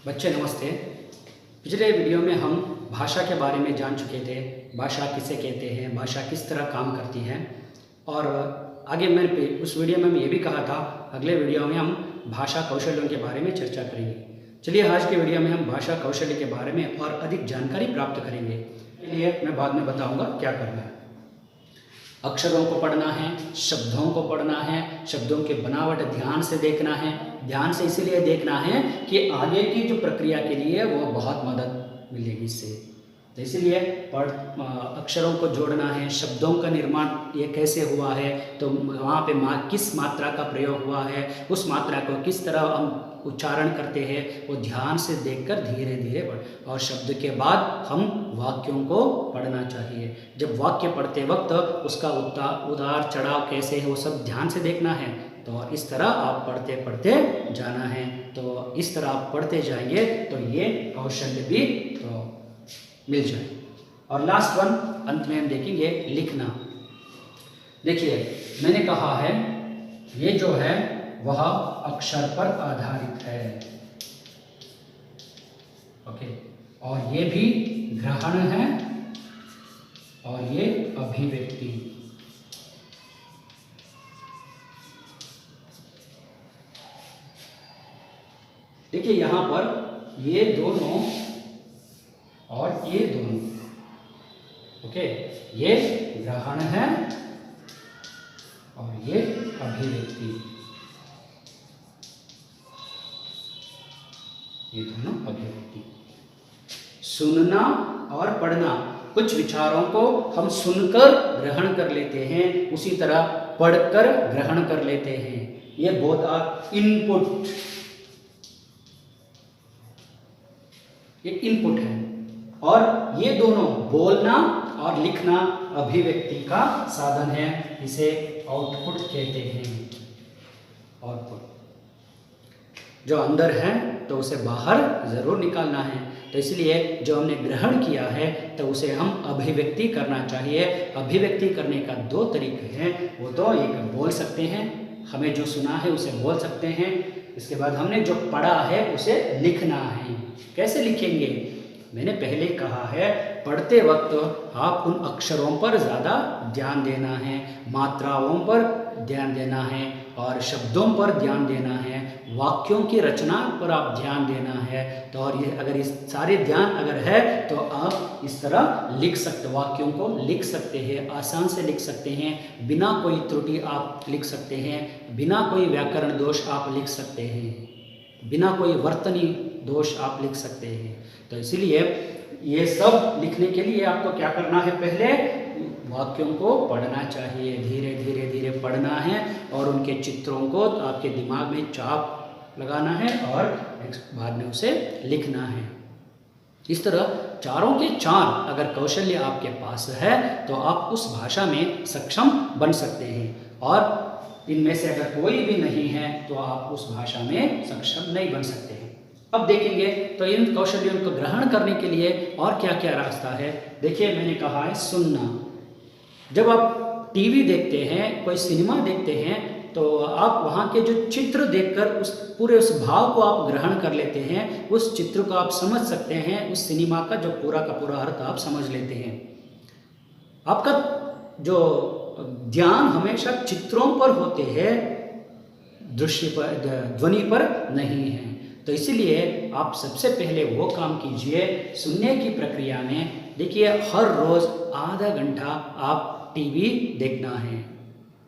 बच्चे नमस्ते। पिछले वीडियो में हम भाषा के बारे में जान चुके थे। भाषा किसे कहते हैं, भाषा किस तरह काम करती है। और आगे मैंने उस वीडियो में ये भी कहा था अगले वीडियो में हम भाषा कौशल्यों के बारे में चर्चा करेंगे। चलिए आज के वीडियो में हम भाषा कौशल्य के बारे में और अधिक जानकारी प्राप्त करेंगे। इसके लिए मैं बाद में बताऊँगा क्या करना है। अक्षरों को पढ़ना है, शब्दों को पढ़ना है, शब्दों के बनावट ध्यान से देखना है। ध्यान से इसीलिए देखना है कि आगे की जो प्रक्रिया के लिए वो बहुत मदद मिलेगी इससे। तो इसीलिए अक्षरों को जोड़ना है, शब्दों का निर्माण ये कैसे हुआ है, तो वहाँ पे किस मात्रा का प्रयोग हुआ है, उस मात्रा को किस तरह हम उच्चारण करते हैं, वो ध्यान से देखकर धीरे धीरे पढ़। और शब्द के बाद हम वाक्यों को पढ़ना चाहिए। जब वाक्य पढ़ते वक्त उसका उतार चढ़ाव कैसे है वो सब ध्यान से देखना है। तो इस तरह आप पढ़ते पढ़ते जाना है। तो इस तरह आप पढ़ते जाएंगे तो ये कौशल्य भी तो मिल जाए। और लास्ट वन अंत में हम देखेंगे लिखना। देखिए मैंने कहा है ये जो है वह अक्षर पर आधारित है, ओके। और ये भी ग्रहण है और ये अभिव्यक्ति। देखिए यहाँ पर ये दोनों और ये दोनों, ओके। ये ग्रहण है और ये अभिव्यक्ति, ये दोनों अभिव्यक्ति। सुनना और पढ़ना, कुछ विचारों को हम सुनकर ग्रहण कर लेते हैं, उसी तरह पढ़कर ग्रहण कर लेते हैं। ये बोथ आर इनपुट, ये इनपुट है। और ये दोनों बोलना और लिखना अभिव्यक्ति का साधन है, इसे आउटपुट कहते हैं। आउटपुट जो अंदर है तो उसे बाहर जरूर निकालना है। तो इसलिए जो हमने ग्रहण किया है तो उसे हम अभिव्यक्ति करना चाहिए। अभिव्यक्ति करने का दो तरीके हैं, वो तो एक बोल सकते हैं, हमें जो सुना है उसे बोल सकते हैं। इसके बाद हमने जो पढ़ा है उसे लिखना है। कैसे लिखेंगे? मैंने पहले कहा है पढ़ते वक्त आप उन अक्षरों पर ज़्यादा ध्यान देना है, मात्राओं पर ध्यान देना है और शब्दों पर ध्यान देना है, वाक्यों की रचना पर आप ध्यान देना है। तो और ये अगर इस सारे ध्यान अगर है तो आप इस तरह लिख सकते, वाक्यों को लिख सकते हैं, आसान से लिख सकते हैं, बिना कोई त्रुटि आप लिख सकते हैं, बिना कोई व्याकरण दोष आप लिख सकते हैं, बिना कोई वर्तनी दोष आप लिख सकते हैं। तो इसीलिए ये सब लिखने के लिए आपको क्या करना है, पहले वाक्यों को पढ़ना चाहिए, धीरे धीरे धीरे पढ़ना है और उनके चित्रों को आपके दिमाग में चाप लगाना है और बाद में उसे लिखना है। इस तरह चारों के चार अगर कौशल्य आपके पास है तो आप उस भाषा में सक्षम बन सकते हैं। और इनमें से अगर कोई भी नहीं है तो आप उस भाषा में सक्षम नहीं बन सकते हैं। अब देखेंगे तो इन कौशल्यों को ग्रहण करने के लिए और क्या क्या रास्ता है। देखिए मैंने कहा है सुनना। जब आप टीवी देखते हैं, कोई सिनेमा देखते हैं तो आप वहाँ के जो चित्र देखकर उस पूरे उस भाव को आप ग्रहण कर लेते हैं, उस चित्र को आप समझ सकते हैं, उस सिनेमा का जो पूरा का पूरा अर्थ आप समझ लेते हैं। आपका जो ध्यान हमेशा चित्रों पर होते हैं, दृश्य पर, ध्वनि पर नहीं है। तो इसीलिए आप सबसे पहले वो काम कीजिए सुनने की प्रक्रिया में। देखिए हर रोज़ आधा घंटा आप टीवी देखना है।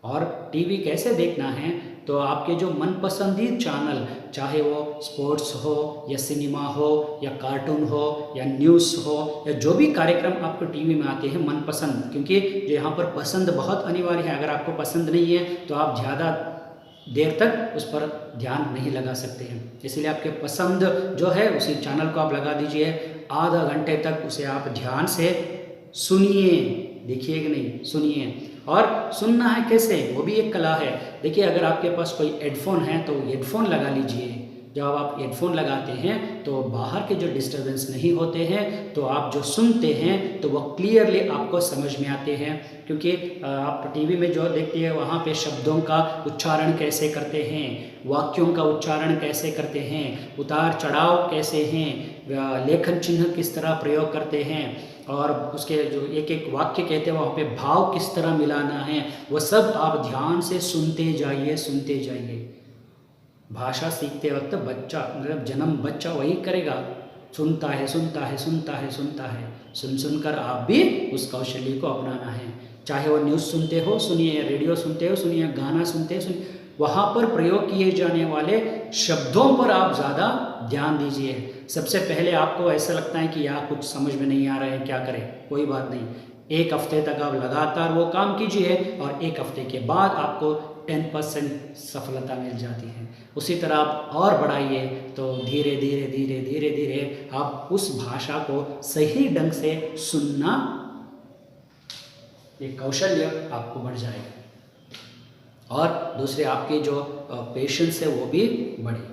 और टीवी कैसे देखना है, तो आपके जो मनपसंदीद चैनल, चाहे वो स्पोर्ट्स हो या सिनेमा हो या कार्टून हो या न्यूज़ हो या जो भी कार्यक्रम आपको टीवी में आते हैं मनपसंद, क्योंकि जो यहाँ पर पसंद बहुत अनिवार्य है। अगर आपको पसंद नहीं है तो आप ज़्यादा देर तक उस पर ध्यान नहीं लगा सकते हैं। इसलिए आपके पसंद जो है उसी चैनल को आप लगा दीजिए, आधा घंटे तक उसे आप ध्यान से सुनिए, देखिए कि नहीं, सुनिए। और सुनना है कैसे, वो भी एक कला है। देखिए अगर आपके पास कोई हेडफोन है तो हेडफोन लगा लीजिए, जब आप हेडफोन लगाते हैं तो बाहर के जो डिस्टरबेंस नहीं होते हैं, तो आप जो सुनते हैं तो वो क्लियरली आपको समझ में आते हैं। क्योंकि आप टीवी में जो देखते हैं वहाँ पे शब्दों का उच्चारण कैसे करते हैं, वाक्यों का उच्चारण कैसे करते हैं, उतार चढ़ाव कैसे हैं, लेखन चिन्ह किस तरह प्रयोग करते हैं, और उसके जो एक एक वाक्य कहते हैं वहाँ पे भाव किस तरह मिलाना है, वो सब आप ध्यान से सुनते जाइए, सुनते जाइए। भाषा सीखते वक्त बच्चा मतलब जन्म बच्चा वही करेगा, सुनता है सुनता है सुनता है सुनता है, सुन सुनकर आप भी उस कौशल्य को अपनाना है। चाहे वो न्यूज़ सुनते हो सुनिए, रेडियो सुनते हो सुनिए, गाना सुनते हो सुनिए, वहाँ पर प्रयोग किए जाने वाले शब्दों पर आप ज़्यादा ध्यान दीजिए। सबसे पहले आपको ऐसा लगता है कि यार कुछ समझ में नहीं आ रहा है, क्या करें, कोई बात नहीं, 1 हफ्ते तक आप लगातार वो काम कीजिए और 1 हफ्ते के बाद आपको 10% सफलता मिल जाती है। उसी तरह आप और बढ़ाइए तो धीरे धीरे धीरे धीरे धीरे आप उस भाषा को सही ढंग से सुनना, एक कौशल्य आपको बढ़ जाएगा, और दूसरे आपके जो पेशेंस है वो भी बढ़ेगा।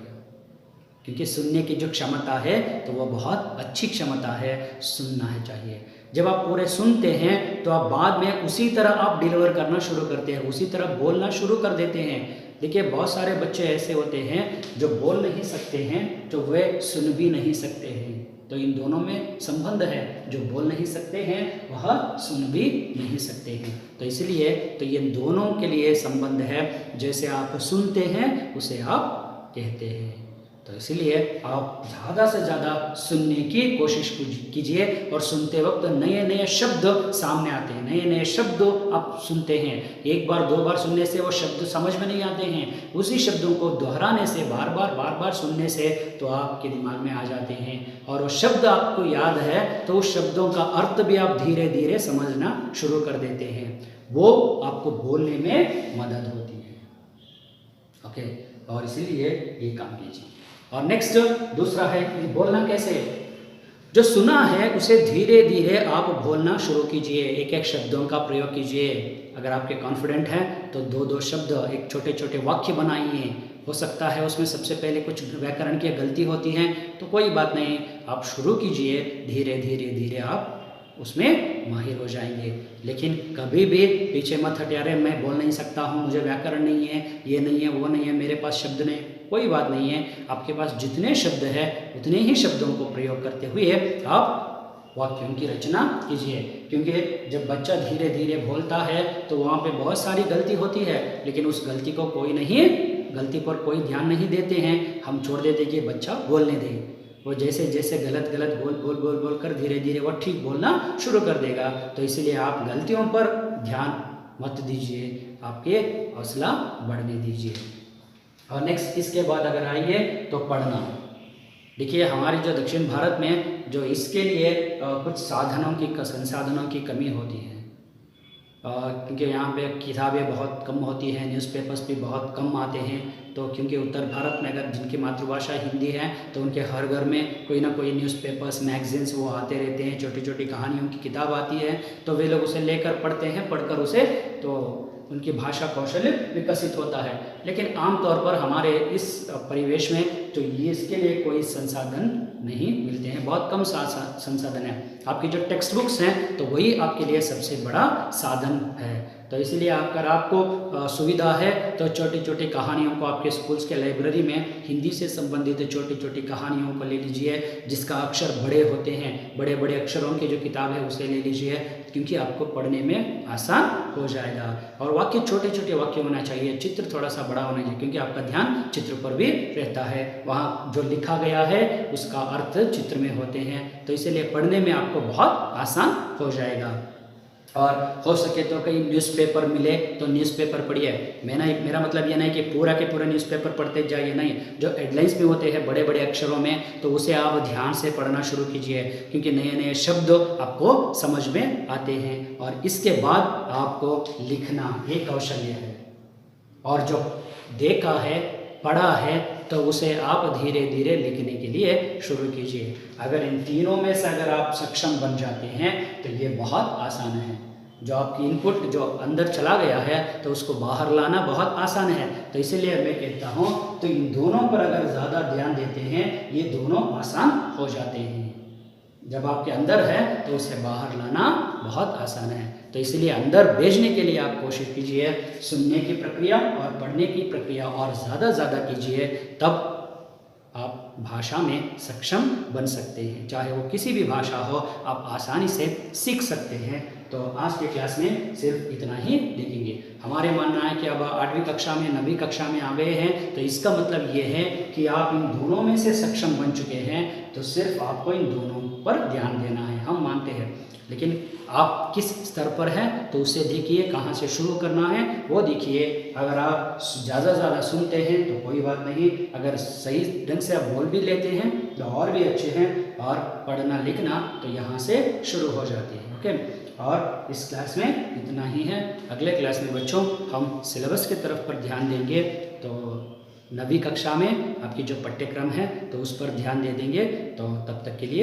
क्योंकि सुनने की जो क्षमता है तो वो बहुत अच्छी क्षमता है, सुनना है चाहिए। जब आप पूरे सुनते हैं तो आप बाद में उसी तरह आप डिलीवर करना शुरू करते हैं, उसी तरह बोलना शुरू कर देते हैं। देखिए बहुत सारे बच्चे ऐसे होते हैं जो बोल नहीं सकते हैं, तो वे सुन भी नहीं सकते हैं। तो इन दोनों में संबंध है, जो बोल नहीं सकते हैं वह सुन भी नहीं सकते हैं। तो इसलिए तो ये दोनों के लिए संबंध है, जैसे आप सुनते हैं उसे आप कहते हैं। तो इसलिए आप ज़्यादा से ज़्यादा सुनने की कोशिश कीजिए, और सुनते वक्त नए नए शब्द सामने आते हैं, नए नए शब्द आप सुनते हैं। 1 बार 2 बार सुनने से वो शब्द समझ में नहीं आते हैं, उसी शब्दों को दोहराने से, बार बार सुनने से तो आपके दिमाग में आ जाते हैं, और वो शब्द आपको याद है तो उस शब्दों का अर्थ भी आप धीरे धीरे समझना शुरू कर देते हैं। वो आपको बोलने में मदद होती है। ओके, और इसीलिए ये काम कीजिए। और नेक्स्ट दूसरा है कि बोलना कैसे। जो सुना है उसे धीरे धीरे आप बोलना शुरू कीजिए, एक एक शब्दों का प्रयोग कीजिए। अगर आपके कॉन्फिडेंट हैं तो 2-2 शब्द, एक छोटे छोटे वाक्य बनाइए। हो सकता है उसमें सबसे पहले कुछ व्याकरण की गलती होती है, तो कोई बात नहीं, आप शुरू कीजिए, धीरे धीरे धीरे आप उसमें माहिर हो जाएंगे। लेकिन कभी भी पीछे मत हटे, अरे मैं बोल नहीं सकता हूँ, मुझे व्याकरण नहीं है, ये नहीं है, वो नहीं है, मेरे पास शब्द नहीं। कोई बात नहीं है, आपके पास जितने शब्द है उतने ही शब्दों को प्रयोग करते हुए आप वाक्यों की रचना कीजिए। क्योंकि जब बच्चा धीरे धीरे बोलता है तो वहाँ पे बहुत सारी गलती होती है, लेकिन उस गलती को गलती पर कोई ध्यान नहीं देते हैं, हम छोड़ देते कि बच्चा बोलने दे। वो जैसे जैसे गलत बोल कर धीरे धीरे वो ठीक बोलना शुरू कर देगा। तो इसलिए आप गलतियों पर ध्यान मत दीजिए, आपके हौसला बढ़ने दीजिए। और नेक्स्ट इसके बाद अगर आइए तो पढ़ना। देखिए हमारे जो दक्षिण भारत में जो इसके लिए कुछ संसाधनों की कमी होती है, क्योंकि यहाँ पे किताबें बहुत कम होती हैं, न्यूज़पेपर्स भी बहुत कम आते हैं। तो क्योंकि उत्तर भारत में अगर जिनकी मातृभाषा हिंदी है तो उनके हर घर में कोई ना कोई न्यूज़पेपर्स, मैगजीन्स वो आते रहते हैं, छोटी छोटी कहानियों की किताब आती है, तो वे लोग उसे लेकर पढ़ते हैं, पढ़कर उसे तो उनकी भाषा कौशल्य विकसित होता है। लेकिन आमतौर पर हमारे इस परिवेश में तो ये इसके लिए कोई संसाधन नहीं मिलते हैं, बहुत कम संसाधन है। आपकी जो टेक्स्ट बुक्स हैं तो वही आपके लिए सबसे बड़ा साधन है। तो इसलिए अगर आपको सुविधा है तो छोटी छोटी कहानियों को आपके स्कूल्स के लाइब्रेरी में हिंदी से संबंधित छोटी छोटी कहानियों को ले लीजिए, जिसका अक्षर बड़े होते हैं, बड़े बड़े अक्षरों की जो किताब है उसे ले लीजिए, क्योंकि आपको पढ़ने में आसान हो जाएगा। और वाक्य छोटे छोटे वाक्य होना चाहिए, चित्र थोड़ा सा बड़ा होना चाहिए, क्योंकि आपका ध्यान चित्र पर भी रहता है, वहाँ जो लिखा गया है उसका अर्थ चित्र में होते हैं। तो इसीलिए पढ़ने में आपको बहुत आसान हो जाएगा। और हो सके तो कहीं न्यूज़पेपर मिले तो न्यूज़पेपर पढ़िए। मेरा मतलब ये नहीं कि पूरा के पूरा न्यूज़पेपर पढ़ते जाइए, नहीं, जो हेडलाइंस में होते हैं बड़े बड़े अक्षरों में तो उसे आप ध्यान से पढ़ना शुरू कीजिए, क्योंकि नए नए शब्द आपको समझ में आते हैं। और इसके बाद आपको लिखना ये कौशल्य है, और जो देखा है पढ़ा है तो उसे आप धीरे धीरे लिखने के लिए शुरू कीजिए। अगर इन तीनों में से अगर आप सक्षम बन जाते हैं तो ये बहुत आसान है। जो आपकी इनपुट जो अंदर चला गया है तो उसको बाहर लाना बहुत आसान है। तो इसीलिए मैं कहता हूँ तो इन दोनों पर अगर ज़्यादा ध्यान देते हैं ये दोनों आसान हो जाते हैं। जब आपके अंदर है तो उसे बाहर लाना बहुत आसान है। तो इसलिए अंदर भेजने के लिए आप कोशिश कीजिए सुनने की प्रक्रिया और पढ़ने की प्रक्रिया और ज़्यादा कीजिए, तब आप भाषा में सक्षम बन सकते हैं। चाहे वो किसी भी भाषा हो आप आसानी से सीख सकते हैं। तो आज के क्लास में सिर्फ इतना ही देखेंगे। हमारे मानना है कि अब 8वीं कक्षा में 9वीं कक्षा में आ गए हैं तो इसका मतलब ये है कि आप इन दोनों में से सक्षम बन चुके हैं। तो सिर्फ आपको इन दोनों पर ध्यान देना है, हम मानते हैं, लेकिन आप किस स्तर पर हैं तो उसे देखिए, कहाँ से शुरू करना है वो देखिए। अगर आप ज़्यादा सुनते हैं तो कोई बात नहीं, अगर सही ढंग से आप बोल भी लेते हैं तो और भी अच्छे हैं, और पढ़ना लिखना तो यहाँ से शुरू हो जाते हैं। ओके, और इस क्लास में इतना ही है। अगले क्लास में बच्चों हम सिलेबस की तरफ पर ध्यान देंगे। तो 9वीं कक्षा में आपकी जो पाठ्यक्रम है तो उस पर ध्यान दे देंगे। तो तब तक के लिए